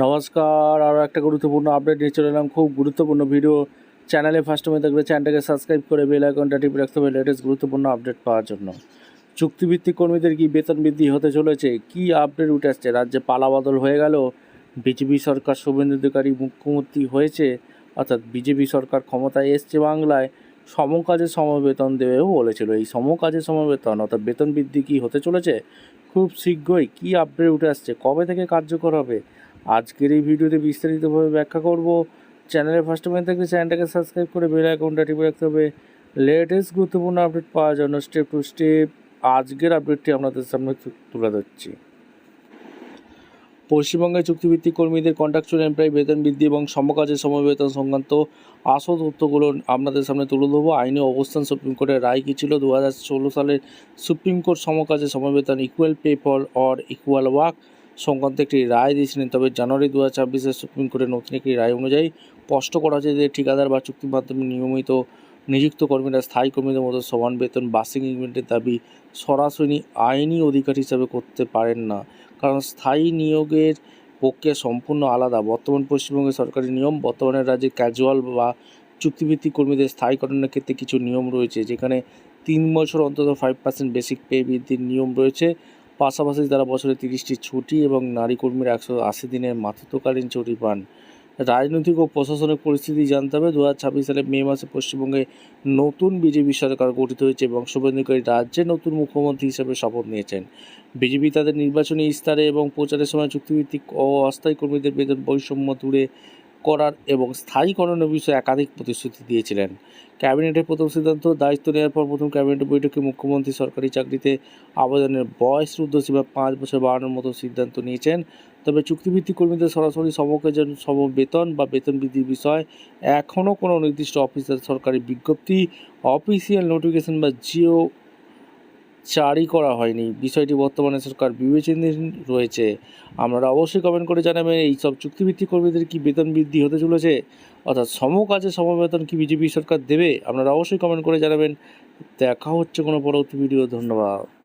নমস্কার, আরও একটা গুরুত্বপূর্ণ আপডেট নিয়ে চলে এলাম। খুব গুরুত্বপূর্ণ ভিডিও। চ্যানেলে ফার্স্ট টাইম দেখলে চ্যানেলটাকে সাবস্ক্রাইব করে বেল আইকনটা টিপে রাখতে হবে লেটেস্ট গুরুত্বপূর্ণ আপডেট পাওয়ার জন্য। চুক্তিভিত্তিক কর্মীদের কি বেতন বৃদ্ধি হতে চলেছে? কি আপডেট উঠে আসছে? রাজ্যে পালাবদল হয়ে গেল, বিজেপি সরকার শুভেন্দু অধিকারী মুখ্যমন্ত্রী হয়েছে, অর্থাৎ বিজেপি সরকার ক্ষমতায় এসছে বাংলায়, সমকাজে সমবেতন দেবেও বলেছিল। এই সমকাজে সমবেতন অর্থাৎ বেতন বৃদ্ধি কি হতে চলেছে খুব শীঘ্রই? কি আপডেট উঠে আসছে? কবে থেকে কার্যকর হবে? আজকের এই ভিডিওতে বিস্তারিতভাবে ব্যাখ্যা করব। চ্যানেলে ফার্স্ট টাইম থাকলে চ্যানেলটাকে সাবস্ক্রাইব করে বেল আইকনটা টিপে রাখতে হবে লেটেস্ট গুরুত্বপূর্ণ আপডেট পাওয়ার জন্য। স্টেপ টু স্টেপ আজকের আপডেটটি আপনাদের সামনে তুলে ধরছি। পশ্চিমবঙ্গে চুক্তিভিত্তিক কর্মীদের কন্ট্রাকচুয়াল এমপ্লয়ি বেতন বৃদ্ধি এবং সমকাজে সমবেতন সংক্রান্ত আসল তথ্যগুলো আপনাদের সামনে তুলে ধরবো। আইনি অবস্থান সুপ্রিম কোর্টের রায় কী ছিল? 2016 সালে সুপ্রিম কোর্ট সমকাজে সমবেতন equal pay for or equal work সংক্রান্ত একটি রায় দিয়েছিলেন। তবে জানুয়ারি 2026-এ সুপ্রিম কোর্টের নতুন একটি রায় অনুযায়ী স্পষ্ট করা হয়েছে যে ঠিকাদার বা চুক্তির মাধ্যমে নিয়মিত নিযুক্ত কর্মীরা স্থায়ী কর্মীদের মতো সমান বেতন বার্ষিক ইনক্রিমেন্টের দাবি সরাসরি আইনি অধিকার হিসাবে করতে পারেন না, কারণ স্থায়ী নিয়োগের প্রক্রিয়া সম্পূর্ণ আলাদা। বর্তমান পশ্চিমবঙ্গের সরকারি নিয়ম, বর্তমানে রাজ্যে ক্যাজুয়াল বা চুক্তিভিত্তিক কর্মীদের স্থায়ীকরণের ক্ষেত্রে কিছু নিয়ম রয়েছে, যেখানে 3 বছর অন্তত 5% বেসিক পে বৃদ্ধির নিয়ম রয়েছে। পাশাপাশি তারা বছরে 30টি ছুটি এবং নারী কর্মীরা 180 দিনের মাতৃত্বকালীন ছুটি পান। রাজনৈতিক ও প্রশাসনিক পরিস্থিতি জানতে হবে। 2026 সালের মে মাসে পশ্চিমবঙ্গে নতুন বিজেপি সরকার গঠিত হয়েছে এবং শুভেন্দু অধিকারী রাজ্যের নতুন মুখ্যমন্ত্রী হিসেবে শপথ নিয়েছেন। বিজেপি তাদের নির্বাচনী ইস্তারে এবং প্রচারের সময় চুক্তিভিত্তিক ও অস্থায়ী কর্মীদের বেতন বৈষম্য দূরে করার এবং স্থায়ীকরণের বিষয়ে একাধিক প্রতিশ্রুতি দিয়েছিলেন। ক্যাবিনেটের প্রথম সিদ্ধান্ত দায়িত্ব নেওয়ার পর প্রথম ক্যাবিনেট বৈঠকে মুখ্যমন্ত্রী সরকারি চাকরিতে আবেদনের বয়স ঊর্ধ্বসীমা 5 বছর বাড়ানোর মতো সিদ্ধান্ত নিয়েছেন। তবে চুক্তিভিত্তিক কর্মীদের সরাসরি সমকাজের সমবেতন বা বেতন বৃদ্ধির বিষয় এখনও কোনো নির্দিষ্ট অফিসিয়াল সরকারি বিজ্ঞপ্তি, অফিসিয়াল নোটিফিকেশন বা জিও জারি করা হয়নি। বিষয়টি বর্তমানে সরকার বিবেচনাধীন রয়েছে। আপনারা অবশ্যই কমেন্ট করে জানাবেন এই সব চুক্তিভিত্তিক কর্মীদের কি বেতন বৃদ্ধি হতে চলেছে, অর্থাৎ সমকাজে সমবেতন কি বিজেপি সরকার দেবে? আপনারা অবশ্যই কমেন্ট করে জানাবেন। দেখা হচ্ছে কোনো পরবর্তী ভিডিও। ধন্যবাদ।